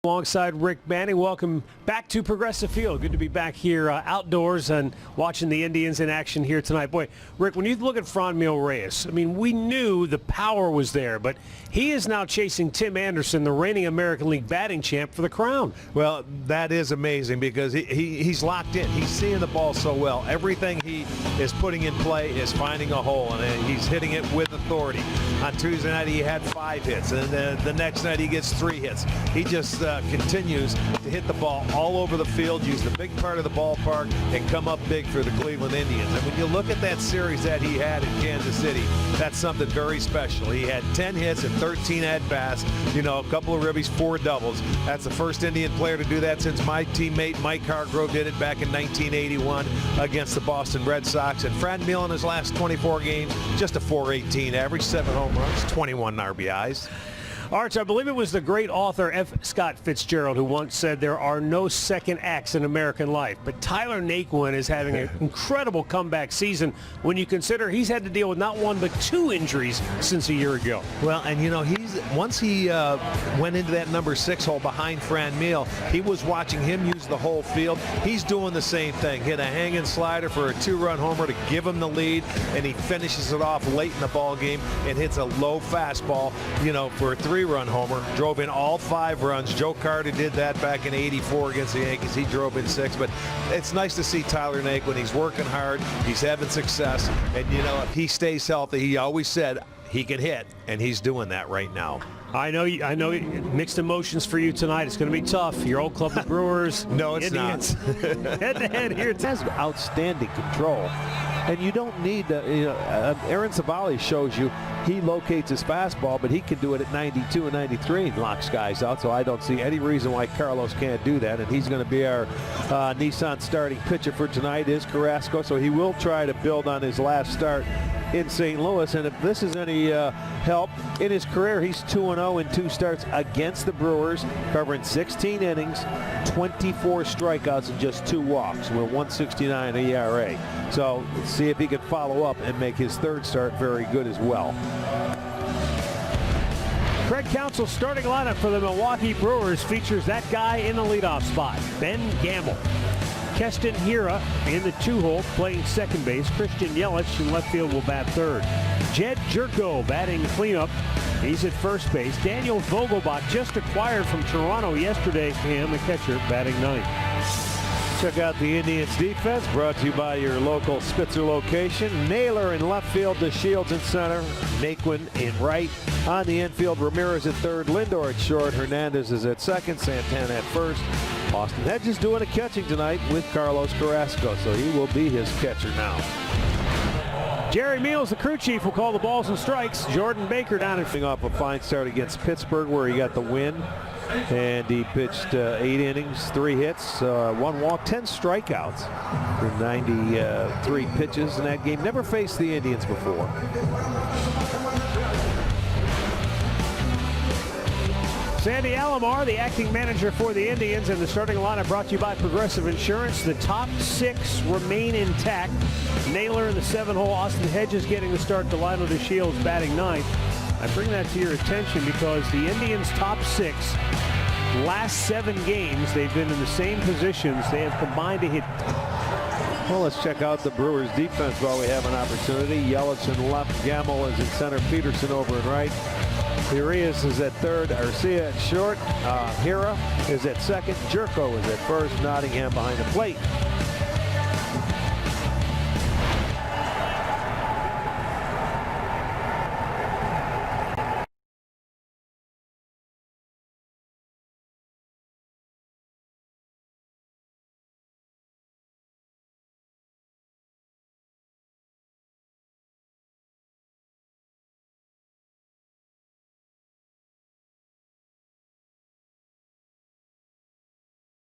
Alongside Rick Manning, welcome back to Progressive Field. Good to be back here outdoors and watching the Indians in action here tonight. Boy, Rick, when you look at Franmil Reyes, I mean, we knew the power was there, but he is now chasing Tim Anderson, the reigning American League batting champ, for the crown. Well, that is amazing because he's locked in. He's seeing the ball so well. Everything he is putting in play is finding a hole, and he's hitting it with authority. On Tuesday night, he had 5 hits, and the next night he gets 3 hits. He just continues to hit the ball all over the field, use the big part of the ballpark, and come up big for the Cleveland Indians. And when you look at that series that he had in Kansas City, that's something very special. He had 10 hits and 13 at-bats, you know, a couple of ribbies, 4 doubles. That's the first Indian player to do that since my teammate Mike Hargrove did it back in 1981 against the Boston Red Sox. And Franmil in his last 24 games, just a .418 average, 7 home runs, 21 RBIs. Arch, I believe it was the great author F. Scott Fitzgerald who once said there are no second acts in American life. But Tyler Naquin is having an incredible comeback season when you consider he's had to deal with not 1 but 2 injuries since a year ago. Well, and you know, once he went into that number 6 hole behind Franmil, he was watching him use the whole field. He's doing the same thing. Hit a hanging slider for a 2-run homer to give him the lead, and he finishes it off late in the ball game and hits a low fastball, you know, for a 3-run homer. Drove in all 5 runs. Joe Carter did that back in '84 against the Yankees. He drove in 6, but it's nice to see Tyler Naquin. He's working hard. He's having success, and you know, if he stays healthy, he always said he can hit, and he's doing that right now. I know mixed emotions for you tonight. It's going to be tough. Your old club, the Brewers. No, it's Indians. not. Head-to-head here. It has outstanding control. And you don't need to, you know, Aaron Savali shows you he locates his fastball, but he can do it at 92 and 93 and knocks guys out. So I don't see any reason why Carlos can't do that. And he's going to be our Nissan starting pitcher for tonight is Carrasco. So he will try to build on his last start in St. Louis. And if this is any help, in his career, he's 2-0 in 2 starts against the Brewers, covering 16 innings, 24 strikeouts, and just 2 walks with 1.69 ERA. So let's see if he can follow up and make his 3rd start very good as well. Craig Counsell's starting lineup for the Milwaukee Brewers features that guy in the leadoff spot, Ben Gamble. Keston Hiura in the 2-hole playing second base. Christian Yelich in left field will bat 3rd. Jed Jerko batting cleanup. He's at first base. Daniel Vogelbach, just acquired from Toronto yesterday, and the catcher batting 9th. Check out the Indians defense, brought to you by your local Spitzer location. Naylor in left field to Shields in center. Naquin in right. On the infield, Ramirez at 3rd. Lindor at short. Hernandez is at 2nd. Santana at 1st. Austin Hedges doing the catching tonight with Carlos Carrasco, so he will be his catcher now. Jerry Meals, the crew chief, will call the balls and strikes. Jordan Baker down in Off a fine start against Pittsburgh where he got the win. And he pitched 8 innings, 3 hits, 1 walk, 10 strikeouts for 93 pitches in that game. Never faced the Indians before. Sandy Alomar, the acting manager for the Indians, and the starting lineup brought to you by Progressive Insurance. The top 6 remain intact. Naylor in the 7-hole, Austin Hedges getting the start, Delino DeShields batting 9th. I bring that to your attention because the Indians' top 6, last 7 games, they've been in the same positions. They have combined to hit. Well, let's check out the Brewers' defense while we have an opportunity. Yelich in left, Gamble is in center, Peterson over in right. Urias is at 3rd, Arcia at short, Hiura is at 2nd, Jerko is at 1st, Nottingham behind the plate.